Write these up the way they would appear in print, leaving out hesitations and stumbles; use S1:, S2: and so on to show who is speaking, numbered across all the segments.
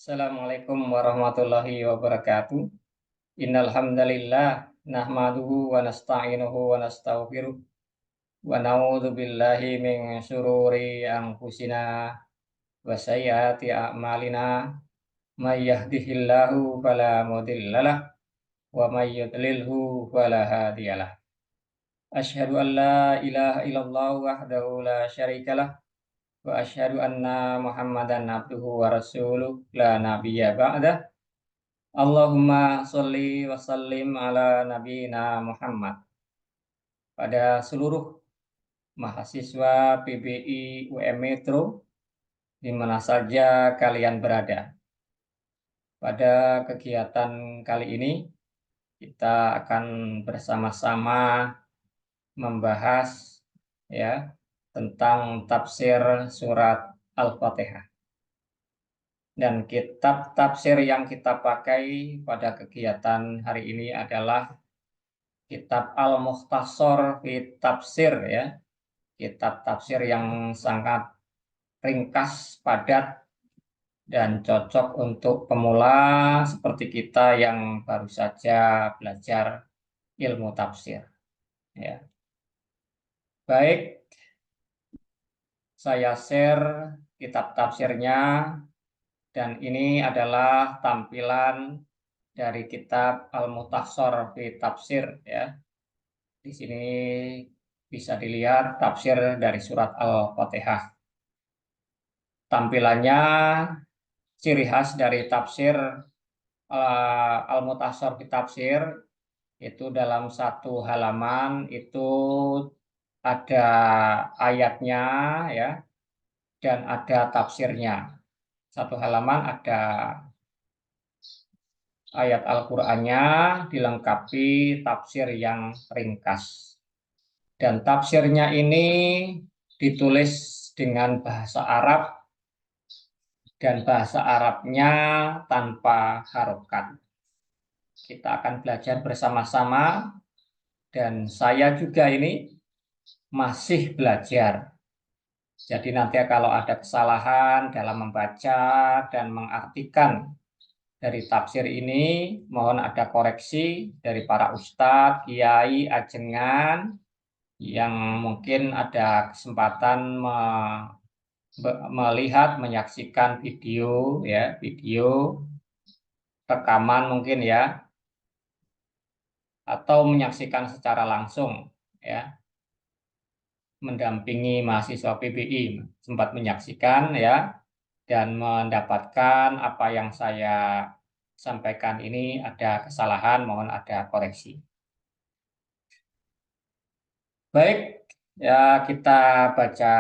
S1: Assalamualaikum warahmatullahi wabarakatuh. Innal hamdalillah nahmaduhu wa nasta'inuhu wa nastaghfiruh wa na'udzu billahi min syururi anfusina wa sayyiati a'malina. May yahdihillahu fala mudhillalah wa may yudlilhu fala hadiyalah. Asyhadu an la ilaha illallah wahdahu la syarikalah wa asyhadu anna Muhammadan abduhu wa rasuluh la nabiyya ba'dah. Allahumma sholli wa sallim ala nabiyina Muhammad. Pada seluruh mahasiswa PBI UM Metro di mana saja kalian berada. Pada kegiatan kali ini kita akan bersama-sama membahas ya tentang tafsir surat Al-Fatihah. Dan kitab tafsir yang kita pakai pada kegiatan hari ini adalah kitab Al-Mukhtasar fi Tafsir ya. Kitab tafsir yang sangat ringkas, padat, dan cocok untuk pemula seperti kita yang baru saja belajar ilmu tafsir. Ya. Baik, saya share kitab tafsirnya dan ini adalah tampilan dari kitab Al-Mukhtasar fi Tafsir ya. Di sini bisa dilihat tafsir dari surat Al-Fatihah. Tampilannya ciri khas dari tafsir Al-Mukhtasar fi Tafsir itu dalam satu halaman itu ada ayatnya ya dan ada tafsirnya. Satu halaman ada ayat Al-Qur'annya dilengkapi tafsir yang ringkas. Dan tafsirnya ini ditulis dengan bahasa Arab dan bahasa Arabnya tanpa harokat. Kita akan belajar bersama-sama dan saya juga ini masih belajar. Jadi nanti kalau ada kesalahan dalam membaca dan mengartikan dari tafsir ini, mohon ada koreksi dari para ustadz, kiai, ajengan yang mungkin ada kesempatan melihat, menyaksikan video ya, video rekaman mungkin ya, atau menyaksikan secara langsung ya, mendampingi mahasiswa PBI, sempat menyaksikan ya, dan mendapatkan apa yang saya sampaikan ini ada kesalahan, mohon ada koreksi. Baik, ya kita baca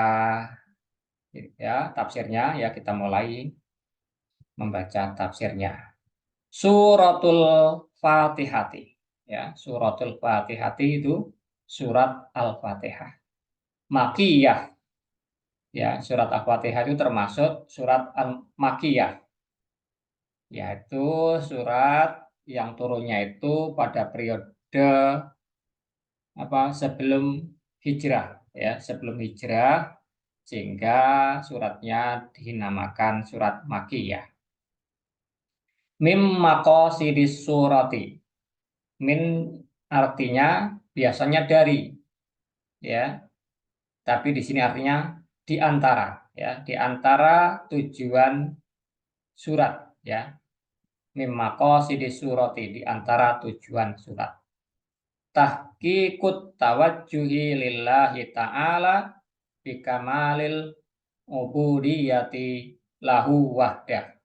S1: ya tafsirnya ya, kita mulai membaca tafsirnya. Suratul Fatihati ya, Suratul Fatihati itu surat Al-Fatihah. Makiyah ya, surat Al-Fatihah itu termasuk surat Al-Makiyah, yaitu surat yang turunnya itu pada periode sebelum hijrah ya, sebelum hijrah, sehingga suratnya dinamakan surat Makiyah. Mim maqasidis surati. Min artinya biasanya dari ya. Tapi di sini artinya di antara ya, di antara tujuan surat ya. Mim maqasidis surati, di antara tujuan surat. Tahqiqut tawajjuhi lillahi ta'ala bikamalil ubudiyati lahu wahdah.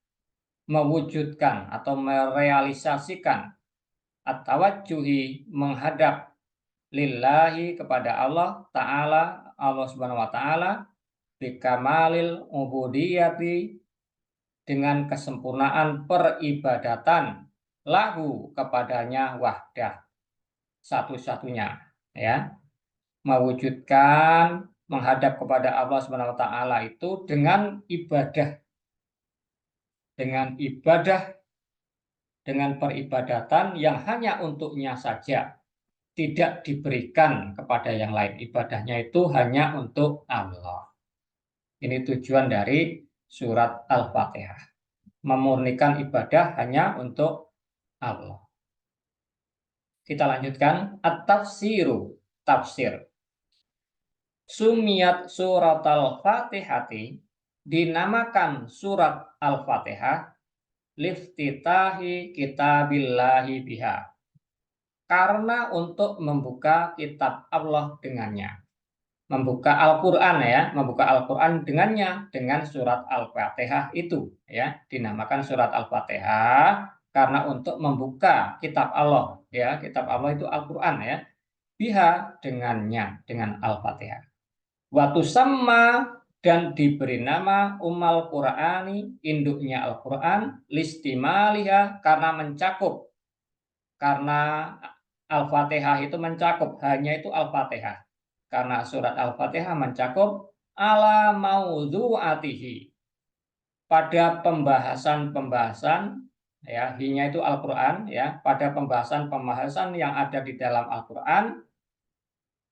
S1: Mewujudkan atau merealisasikan at-tawajjuhi, menghadap, lillahi, kepada Allah Ta'ala, Allah Subhanahu wa Ta'ala, bikamalil ubudiyati, dengan kesempurnaan peribadatan, lahu, kepadanya, wahdah, satu-satunya ya. Mewujudkan, menghadap kepada Allah Subhanahu wa Ta'ala itu dengan ibadah, dengan peribadatan yang hanya untuknya saja, tidak diberikan kepada yang lain. Ibadahnya itu hanya untuk Allah. Ini tujuan dari surat Al-Fatihah. memurnikan ibadah hanya untuk Allah. Kita lanjutkan at-tafsiru, tafsir. Sumiyat surat al-Fatihati, dinamakan surat al-Fatihah liftitahi kitabillahi biha, karena untuk membuka kitab Allah dengannya. Membuka Al-Quran ya, membuka Al-Quran dengannya, dengan surat Al-Fatihah itu ya, dinamakan surat Al-Fatihah karena untuk membuka kitab Allah ya, kitab Allah itu Al-Quran ya, biha dengannya, dengan Al-Fatihah. Watu sama, dan diberi nama Ummal Qur'ani, induknya Al-Quran, listimaliha, karena mencakup, karena Al-Fatihah itu mencakup, hanya itu Al-Fatihah. Karena surat Al-Fatihah mencakup ala maudhu'atihi, pada pembahasan-pembahasan ya, hinya itu Al-Quran ya, pada pembahasan-pembahasan yang ada di dalam Al-Quran.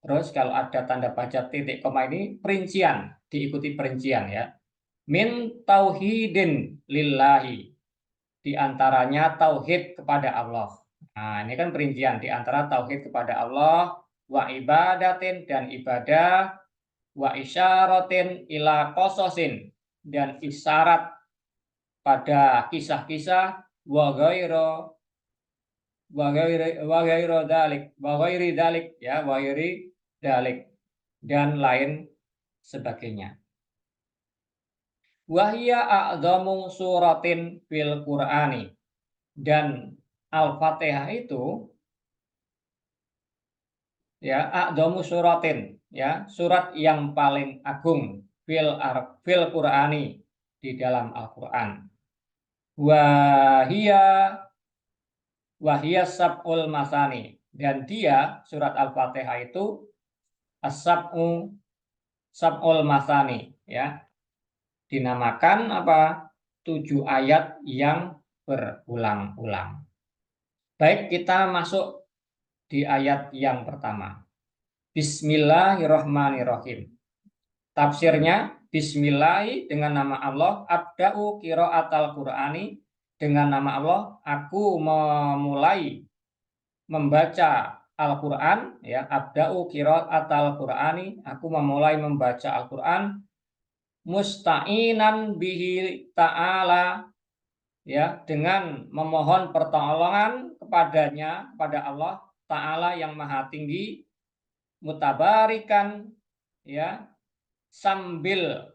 S1: Terus kalau ada tanda baca titik koma ini perincian, diikuti perincian ya. Min tauhidin lillahi, di antaranya tauhid kepada Allah. Nah, ini kan perincian di antara tauhid kepada Allah, wa ibadatin, dan ibadah, wa isyaratin ila qasasin, dan isyarat pada kisah-kisah, wa ghairu dalik, wa ghairi dalik ya, wa ghairi dalik, dan lain sebagainya. Wahia a'dhamu suratin fil Qur'ani, dan Al-Fatihah itu ya, a'dhamu suratin ya, surat yang paling agung fil Qur'ani, di dalam Al-Qur'an. Wahia sab'ul masani, dan dia surat Al-Fatihah itu sab'ul masani ya, dinamakan apa? 7 ayat yang berulang-ulang. Baik, kita masuk di ayat yang pertama. Bismillahirrahmanirrahim. Tafsirnya, Bismillahi, dengan nama Allah, abda'u qiraatal Qur'ani, dengan nama Allah aku memulai membaca Al-Qur'an ya, abda'u qiraatal Qur'ani, aku memulai membaca Al-Qur'an, musta'inan bihi ta'ala ya, dengan memohon pertolongan kepadanya, kepada Allah Ta'ala yang maha tinggi, mutabarikan ya, sambil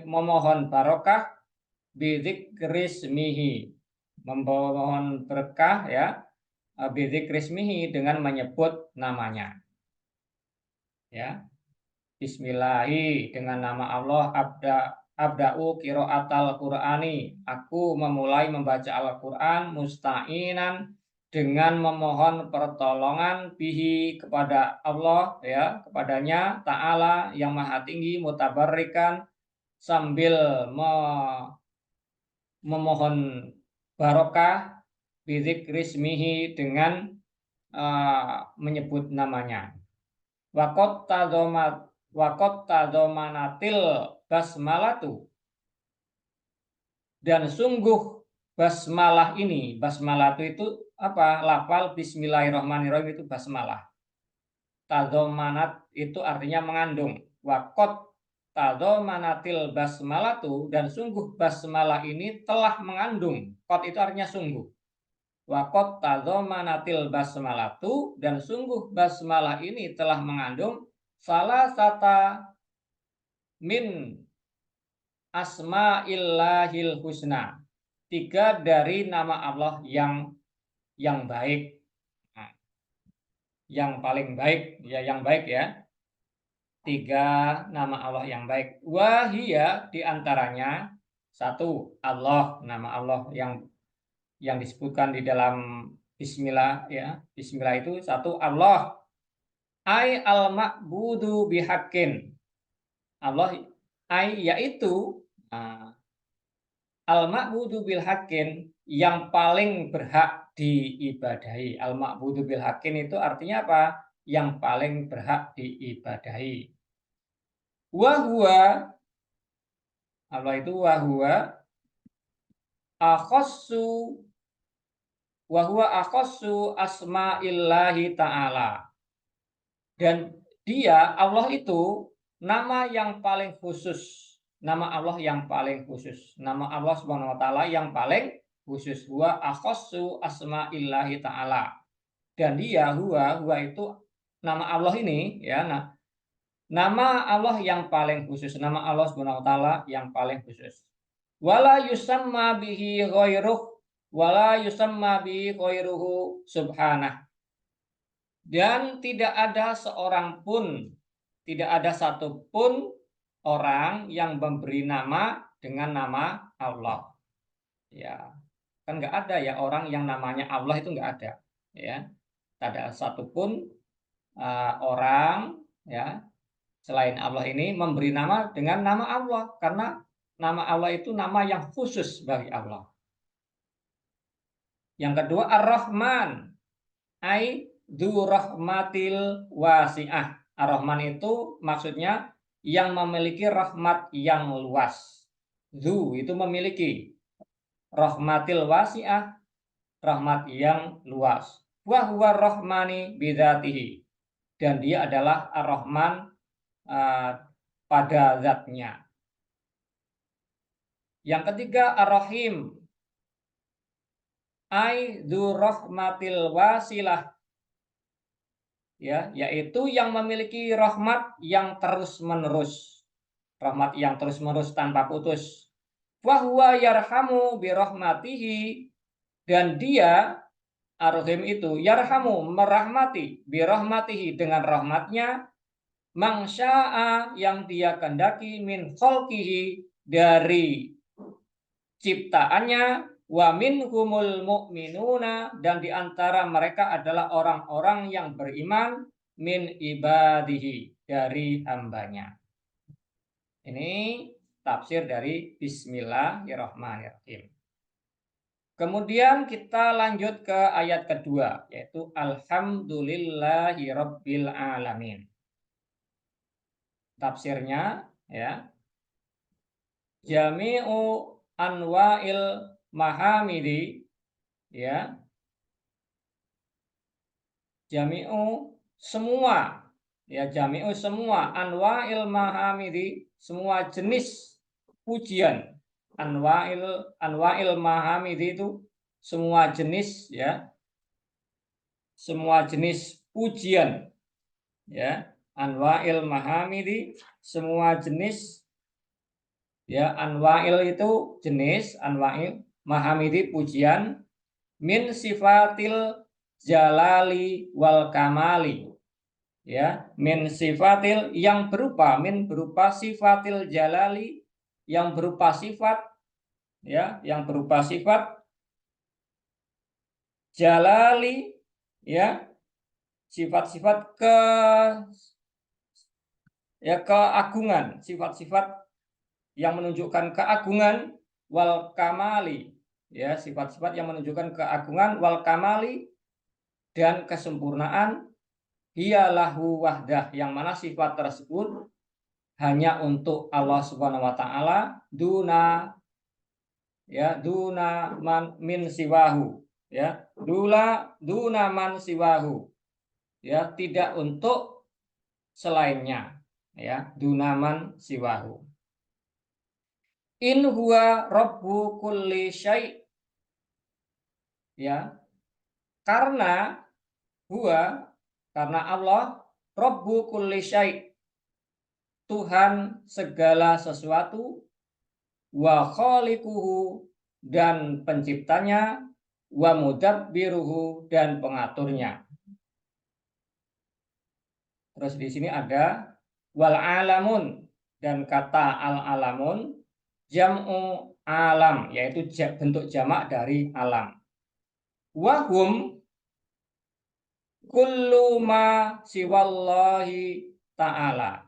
S1: memohon barokah, bidzikrismihi, memohon berkah ya, bidzikrismihi, dengan menyebut namanya ya. Bismillahi, dengan nama Allah, abda'u qiraatal Qur'ani, aku memulai membaca Al-Qur'an, musta'inan, dengan memohon pertolongan, bihi, kepada Allah ya, kepadanya Ta'ala yang maha tinggi, mutabarrikan, sambil memohon barokah, bidzikrismihi, dengan menyebut namanya. Wakot tadomanatil basmalatu, dan sungguh basmalah ini, basmalah itu apa? Lafal Bismillahirrahmanirrahim itu basmalah. Tadomanat itu artinya mengandung. Wakot tadomanatil basmalatu, dan sungguh basmalah ini telah mengandung. Kot itu artinya sungguh. Wakot tadomanatil basmalatu, dan sungguh basmalah ini telah mengandung salah sata min asma'illahil husna, 3 dari nama Allah yang baik, yang paling baik ya, yang baik ya, 3 nama Allah yang baik. Wahia, diantaranya 1 Allah, nama Allah yang disebutkan di dalam Bismillah ya, Bismillah itu 1 Allah, ai al ma'budu bihaqqin, Allah ai yaitu al ma'budu bil haqqin, yang paling berhak diibadahi. Al ma'budu bil haqqin itu artinya apa? Yang paling berhak diibadahi. Wa huwa, Allah itu akhassu wa huwa akhassu asma'illahi ta'ala. Dan dia Allah itu nama yang paling khusus. Nama Allah yang paling khusus. Nama Allah Subhanahu wa taala yang paling khusus. Huwa akhassu asma'illahi ta'ala. Dan dia huwa itu nama Allah ini ya. Nah, nama Allah yang paling khusus, nama Allah Subhanahu wa taala yang paling khusus. Wala yusamma bihi ghairuhu subhanah. Dan tidak ada seorang pun, tidak ada satupun orang yang memberi nama dengan nama Allah. Ya, kan nggak ada ya orang yang namanya Allah itu nggak ada. Ya, tidak ada satupun orang ya selain Allah ini memberi nama dengan nama Allah, karena nama Allah itu nama yang khusus bagi Allah. Yang kedua Ar-Rahman, ai dzu rahmatil wasi'ah. Ar-Rahman itu maksudnya yang memiliki rahmat yang luas. Dzu itu memiliki, rahmatil wasi'ah rahmat yang luas. Wa huwa rahmani bidzatihi. Dan dia adalah Ar-Rahman pada zatnya. Yang ketiga Ar-Rahim, ai dzu rahmatil wasilah, ya, yaitu yang memiliki rahmat yang terus-menerus. Rahmat yang terus-menerus tanpa putus. Wa huwa yarhamu bi rahmatihi, dan dia Ar-Rahim itu yarhamu merahmati bi rahmatihi dengan rahmatnya mangsya'a yang dia kehendaki min khalqihi dari ciptaannya, wa minhumul mu'minuna, dan diantara mereka adalah orang-orang yang beriman, min ibadihi dari hambanya. Ini tafsir dari Bismillahirrahmanirrahim. Kemudian kita lanjut ke ayat kedua, yaitu Alhamdulillahirabbil alamin. Tafsirnya ya, jami'u anwa'il mahamidi, ya, jami'u semua, ya, jami'u semua anwa'il mahamidi, semua jenis pujian. Anwa'il mahamidi itu semua jenis, ya, semua jenis pujian, ya. Anwa'il mahamidi semua jenis, ya. Anwa'il itu jenis, anwa'il mahamidi pujian, min sifatil jalali wal kamali, ya, min sifatil yang berupa, min berupa sifatil jalali yang berupa sifat, ya, yang berupa sifat jalali, ya, sifat-sifat keagungan, sifat-sifat yang menunjukkan keagungan, wal kamali, ya, sifat-sifat yang menunjukkan keagungan, wal kamali, dan kesempurnaan, hiyalahu wahdah, yang mana sifat tersebut hanya untuk Allah Subhanahu wa taala, duna, ya, duna man min siwahu, ya, duna man siwahu, ya, tidak untuk selainnya, ya, duna man siwahu. In huwa rabbu kulli syai', ya, karena Allah rabbu kulli syai', Tuhan segala sesuatu, wa khaliquhu, dan penciptanya, wa mudabbiruhu, dan pengaturnya. Terus di sini ada wal alamun, dan kata al alamun jam'u alam, yaitu bentuk jamak dari alam. Wahum kullu ma siwallahi ta'ala.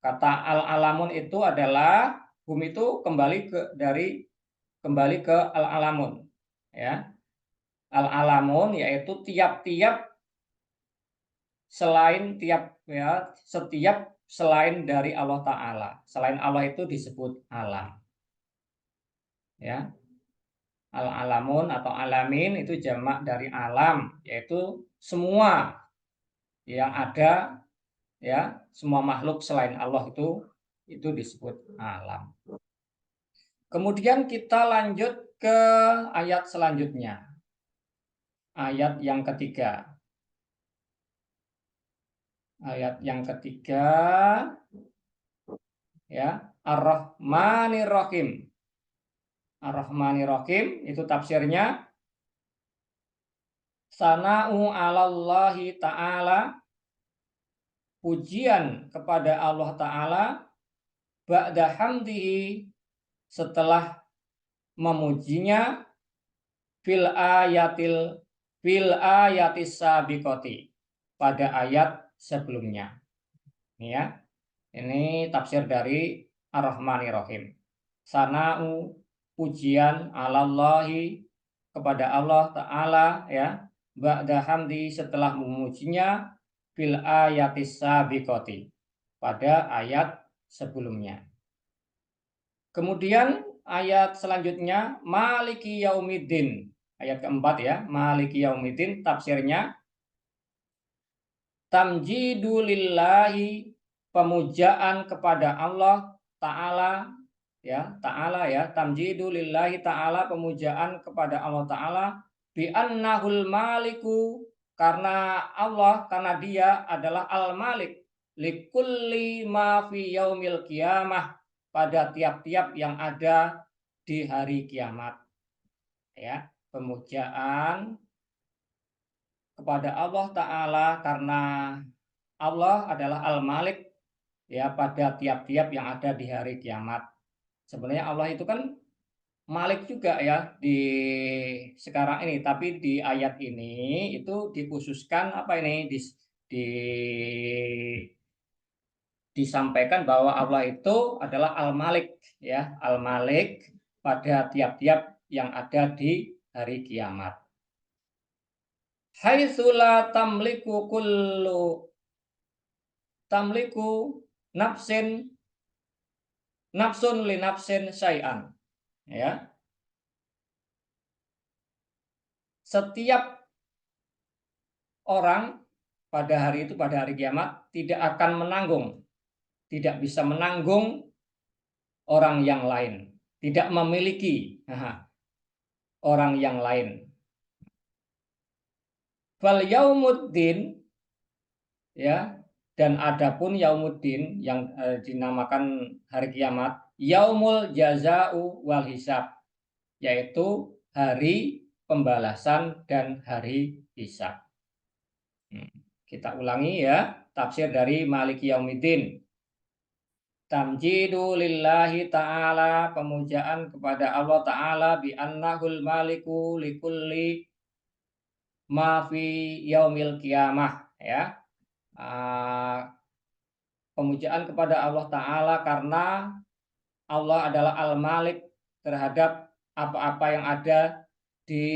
S1: Kata al-alamun itu adalah, hum itu kembali ke al-alamun, ya. Al-alamun yaitu tiap-tiap, selain tiap, ya, setiap selain dari Allah Ta'ala. Selain Allah itu disebut alam. Ya, al-alamun atau alamin itu jamak dari alam, yaitu semua yang ada, ya, semua makhluk selain Allah itu disebut alam. Kemudian kita lanjut ke ayat selanjutnya. Ayat yang ketiga. Ayat yang ketiga, ya, Ar-Rahmanir Rahim. Ar-Rahmanir Rahim itu tafsirnya sana'u 'alallahi ta'ala, pujian kepada Allah Ta'ala, ba'da hamdihi, setelah memujinya, fil ayatis sabiqati, pada ayat sebelumnya. Ini ya. Ini tafsir dari Ar-Rahmanir Rahim. Sana'u, pujian, 'alallahi, kepada Allah Ta'ala, ya, ba'da hamdi, setelah memujinya, fil ayatis sabiqati, pada ayat sebelumnya. Kemudian ayat selanjutnya maliki yaumiddin, ayat keempat ya, maliki yaumiddin, tafsirnya tamjidu lillahi, pemujaan kepada Allah Ta'ala, ya, Ta'ala ya, tamjidu lillahi Ta'ala, pemujaan kepada Allah Ta'ala, bi annahul maliku, karena Allah, karena dia adalah al-malik, likulli ma fi yaumil qiyamah, pada tiap-tiap yang ada di hari kiamat. Ya, pemujaan kepada Allah Ta'ala karena Allah adalah al-malik, ya, pada tiap-tiap yang ada di hari kiamat. Sebenarnya Allah itu kan Malik juga ya di sekarang ini, tapi di ayat ini itu dikhususkan apa ini di, disampaikan bahwa Allah itu adalah Al-Malik, ya, Al-Malik pada tiap-tiap yang ada di hari kiamat. Haitsu la tamliku nafsun li nafsin syai'an, ya. Setiap orang pada hari itu, pada hari kiamat, tidak akan menanggung, tidak bisa menanggung orang yang lain, tidak memiliki orang yang lain. Fal yaumuddin, ya, dan adapun yaumuddin yang dinamakan hari kiamat, yaumul jaza'u wal hisab, yaitu hari pembalasan dan hari hisab. Kita ulangi ya, tafsir dari Maliki Yaumiddin. Tamjidu lillahi ta'ala, pemujaan kepada Allah Ta'ala, bi annahul maliku likulli ma fi yaumil qiyamah, ya. Pemujaan kepada Allah Ta'ala karena Allah adalah al-malik terhadap apa-apa yang ada di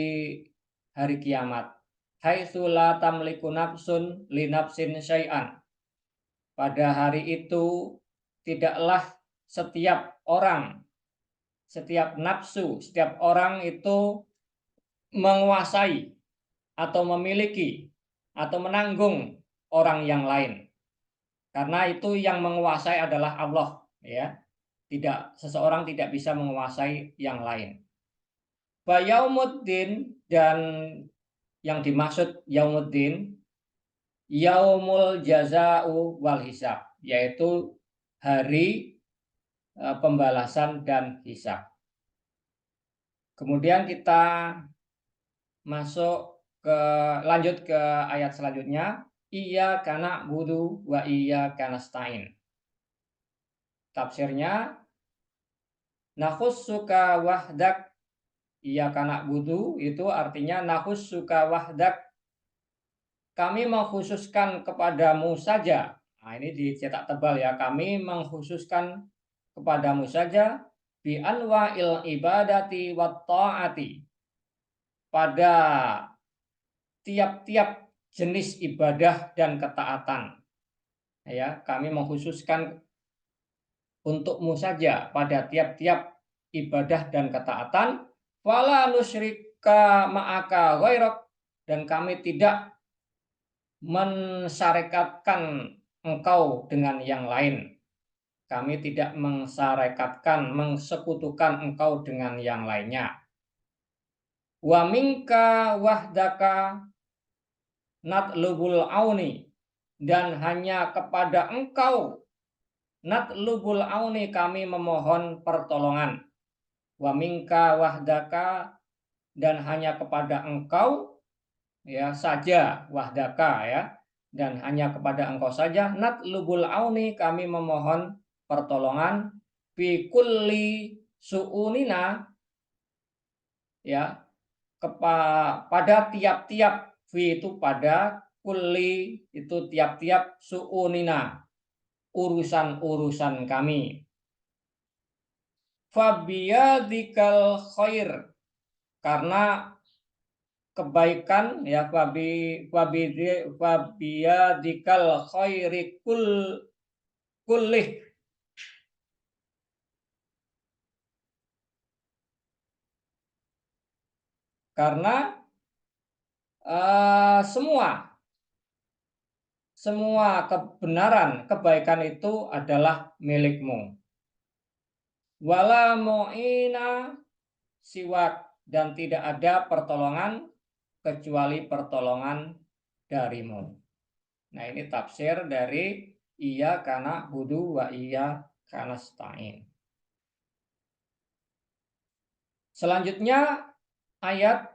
S1: hari kiamat. Haitsu la tamliku nafsun li nafsin syai'an, pada hari itu tidaklah setiap orang, setiap nafsu, setiap orang itu menguasai atau memiliki atau menanggung orang yang lain. Karena itu yang menguasai adalah Allah, ya. Seseorang tidak bisa menguasai yang lain. Fa yaumuddin, dan yang dimaksud yaumuddin, yaumul jaza'u wal hisab, yaitu hari pembalasan dan hisab. Kemudian kita lanjut ke ayat selanjutnya, iyyaka na'budu wa iyyaka nasta'in. Tafsirnya nakhussuka wahdak, iyyaka na'budu itu artinya nakhussuka wahdak, kami mengkhususkan kepadamu saja. Nah, ini dicetak tebal ya, kami mengkhususkan kepadamu saja bi anwa'il ibadati wat ta'ati, pada tiap-tiap jenis ibadah dan ketaatan. Ya, kami mengkhususkan untukmu saja pada tiap-tiap ibadah dan ketaatan. Wala nusyrika ma'aka ghairak, dan kami tidak mensyarikatkan engkau dengan yang lain. Kami tidak mensyarikatkan, mengsekutukan engkau dengan yang lainnya. Wa minka wahdaka natlubul auni, dan hanya kepada engkau natlubul auni kami memohon pertolongan. Wa minka wahdaka, dan hanya kepada engkau ya saja, wahdaka ya, dan hanya kepada engkau saja natlubul auni kami memohon pertolongan fi kulli su'unina, ya, pada tiap-tiap, fi itu pada, kulli itu tiap-tiap, su'unina urusan-urusan kami. Fabiyadikal khair, karena kebaikan ya, fabiyadikal khairi kullih, karena semua kebenaran, kebaikan itu adalah milikmu. Wala mu'ina siwak, dan tidak ada pertolongan kecuali pertolongan darimu. Nah, ini tafsir dari iya kana budu wa iya kana stain. Selanjutnya ayat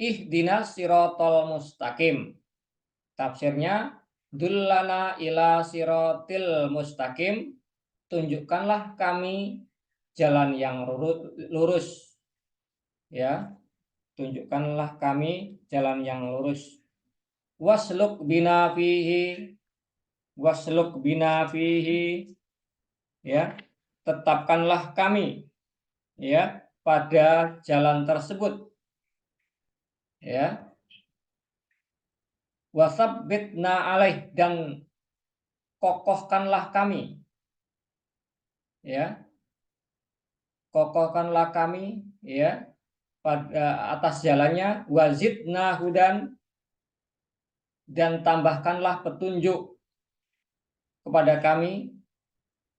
S1: ihdinas sirotol mustaqim. Tafsirnya dullana ila sirotil mustaqim, tunjukkanlah kami jalan yang lurus, ya, tunjukkanlah kami jalan yang lurus. Wasluk bina fihi, wasluk bina fihi, ya, tetapkanlah kami ya pada jalan tersebut, ya. Wasabbitna alaih, dan kokohkanlah kami, ya, kokohkanlah kami ya pada atas jalannya. Wazidna hudan, dan tambahkanlah petunjuk kepada kami.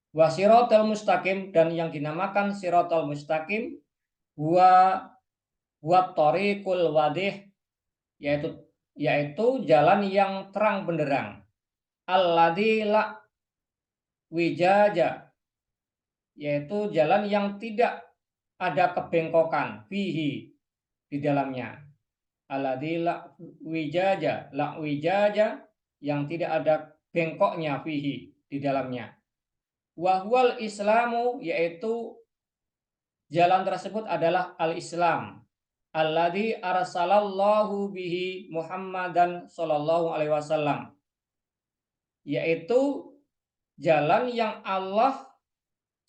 S1: Wasirotol mustaqim, dan yang dinamakan sirotol mustaqim wa thoriqul wadih, yaitu jalan yang terang benderang. Alladzi la wijaja, yaitu jalan yang tidak ada kebengkokan, fihi, di dalamnya. Alladzi la wijaja, yang tidak ada bengkoknya, fihi, di dalamnya. Wahwal islamu, yaitu jalan tersebut adalah al-Islam. Alladzi arsalallahu bihi Muhammadan sallallahu alaihi wasallam, yaitu jalan yang Allah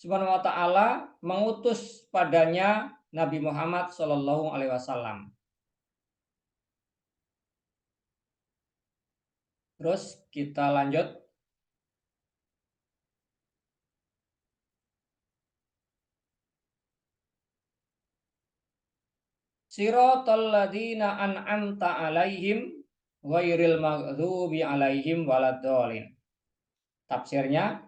S1: Subhanahu wa taala mengutus padanya Nabi Muhammad sallallahu alaihi wasallam. Terus kita lanjut. Siratal ladzina an'amta alaihim ghairil maghdubi alaihim waladdallin. Tafsirnya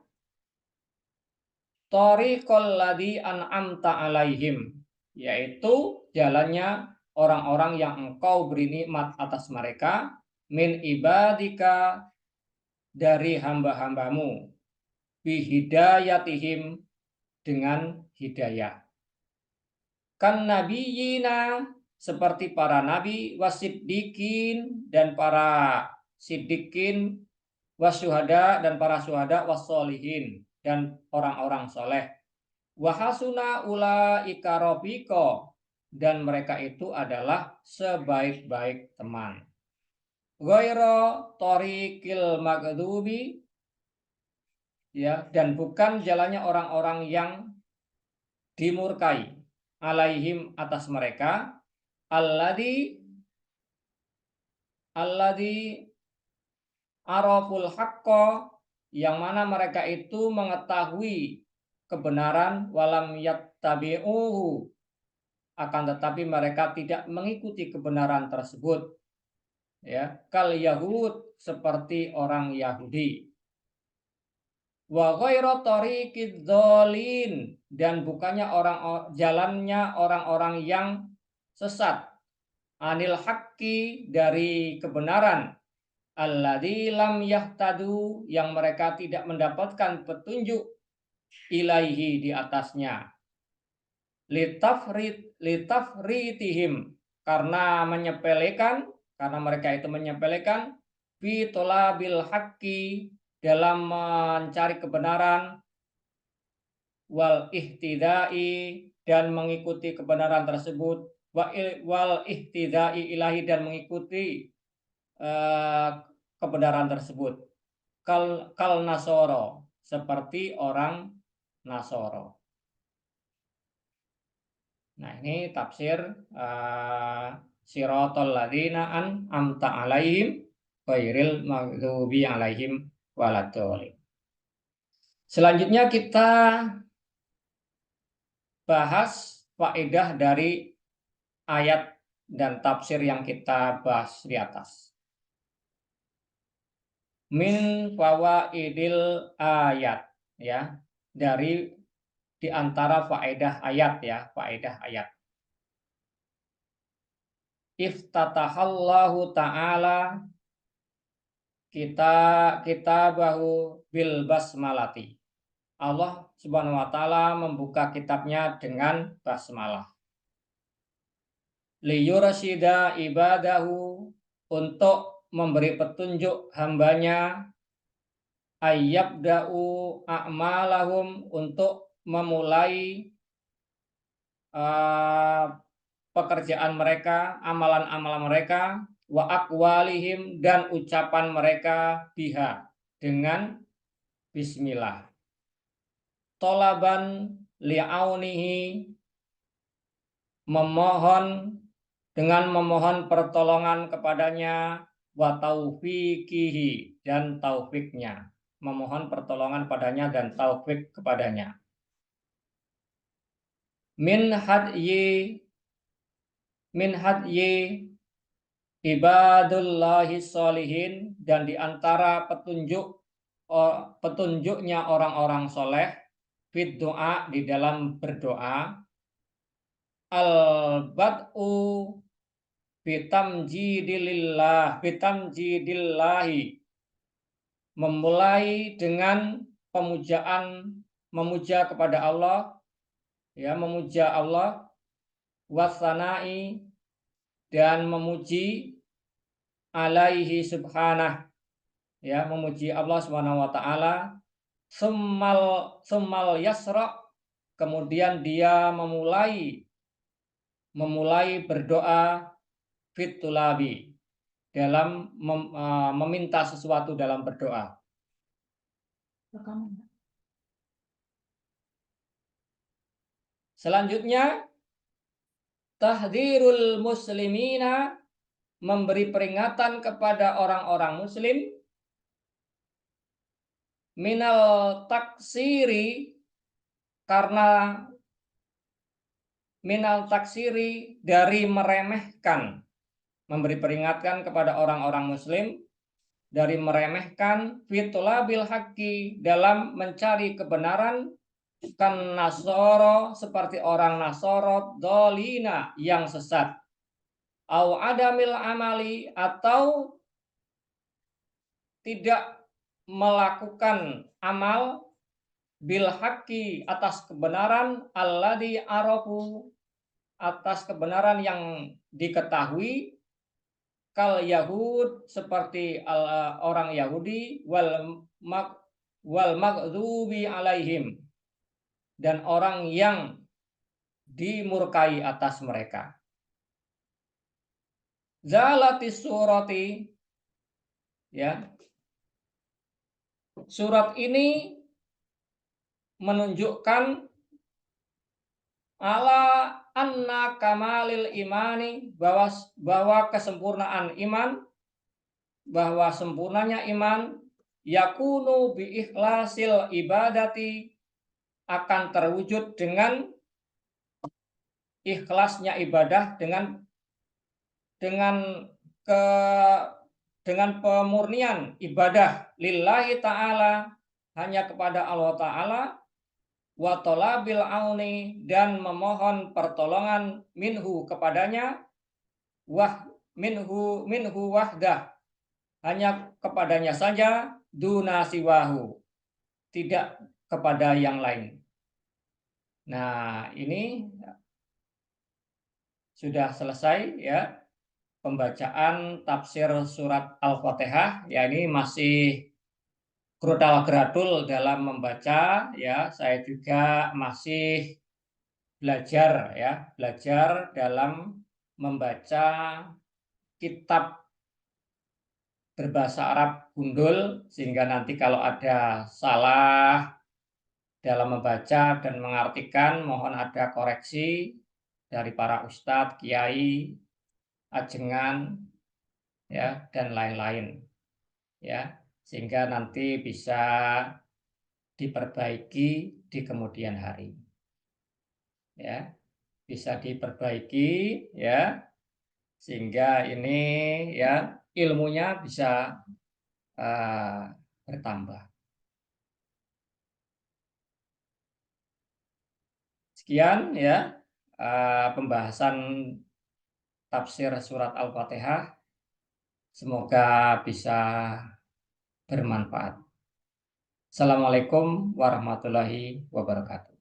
S1: thariqal ladzi an'amta alaihim, yaitu jalannya orang-orang yang engkau beri nikmat atas mereka, min ibadika, dari hamba-hambamu, bihidayatihim, dengan hidayah. Kan nabiyina, seperti para nabi, wasiddiqin, dan para siddiqin, wasyuhada, dan para syuhada, wassolihin, dan orang-orang soleh. Wahasuna ulaika rafiqa, dan mereka itu adalah sebaik-baik teman. Ghaira tariqil maghdubi, ya, dan bukan jalannya orang-orang yang dimurkai, alaihim, atas mereka, alladzi araful haqqo, yang mana mereka itu mengetahui kebenaran, walam yattabi'uhu, akan tetapi mereka tidak mengikuti kebenaran tersebut, ya, kal Yahud, seperti orang Yahudi. Wa ghairu tariqid dzalin, dan bukannya jalannya orang-orang yang sesat, anil haqqi, dari kebenaran, alladzi lam yahtadu, yang mereka tidak mendapatkan petunjuk, ilaihi, di atasnya, litafritihim, karena mereka itu menyepelekan, fi tolabil haqqi, dalam mencari kebenaran, wal ihtidai, dan mengikuti kebenaran tersebut, wal ihtidai ilahi, dan mengikuti kebenaran tersebut, kal nasoro, seperti orang Nasoro. Nah, ini tafsir siratal ladzina an'amta alaihim ghairil maghdubi alaihim waladdallin. Selanjutnya kita bahas faedah dari ayat dan tafsir yang kita bahas di atas. Min fawaidil ayat, ya, dari di antara faedah ayat, ya, faedah ayat. Iftatahallahu ta'ala kita bahu bil basmalati. Allah Subhanahu wa taala membuka kitabnya dengan basmalah. Liyursyida ibadahu, untuk memberi petunjuk hambanya, ayyabda'u a'malahum, untuk memulai pekerjaan mereka, amalan-amalan mereka, wa aqwalihim, dan ucapan mereka, biha, dengan bismillah. Tolaban li'aunihi, dengan memohon pertolongan kepadanya, wa taufiqihi, dan taufiknya, memohon pertolongan padanya dan taufik kepadanya. Min hadyi ibadullahi sholihin, dan diantara petunjuknya orang-orang soleh, fit doa, di dalam berdoa, al-bad'u bitamjidillahi, memulai dengan memuja kepada Allah, ya, memuja Allah, wasanai, dan memuji, alaihi subhanah, ya, memuji Allah Subhanahu wa taala, summal yasra, kemudian dia memulai berdoa, fitulabi, dalam meminta sesuatu dalam berdoa. Selanjutnya, tahdzirul muslimina, memberi peringatan kepada orang-orang muslim, minal taksiri, karena minal taksiri, dari meremehkan, memberi peringatan kepada orang-orang muslim dari meremehkan, fitulabil haqqi, dalam mencari kebenaran, kan nasoro, seperti orang Nasoro, dolina, yang sesat, au adamil amali, atau tidak melakukan amal, bil haqqi, atas kebenaran, alladzi arafu, atas kebenaran yang diketahui, kal Yahud, seperti orang Yahudi, wal maghdubi alaihim, dan orang yang dimurkai atas mereka. Zalatis surati, ya, surat ini menunjukkan ala anna kamalil imani, bahwa kesempurnaan iman, bahwa sempurnanya iman, yakunu bi ikhlasil ibadati, akan terwujud dengan ikhlasnya ibadah, dengan ke dengan pemurnian ibadah lillahi ta'ala, hanya kepada Allah ta'ala, wa talabil auni, dan memohon pertolongan minhu, kepadanya, minhu wahdah, hanya kepadanya saja, duna siwahu, tidak kepada yang lain. Nah, ini sudah selesai ya pembacaan tafsir surat Al-Fatihah. Ya, ini masih grudal gradul dalam membaca ya. Saya juga masih belajar ya, belajar dalam membaca kitab berbahasa Arab gundul, sehingga nanti kalau ada salah dalam membaca dan mengartikan, mohon ada koreksi dari para ustadz, kiai, ajengan, ya, dan lain-lain, ya, sehingga nanti bisa diperbaiki di kemudian hari, ya, bisa diperbaiki, ya, sehingga ini ya ilmunya bisa bertambah. Sekian ya pembahasan tafsir surat Al-Fatihah. Semoga bisa bermanfaat. Assalamualaikum warahmatullahi wabarakatuh.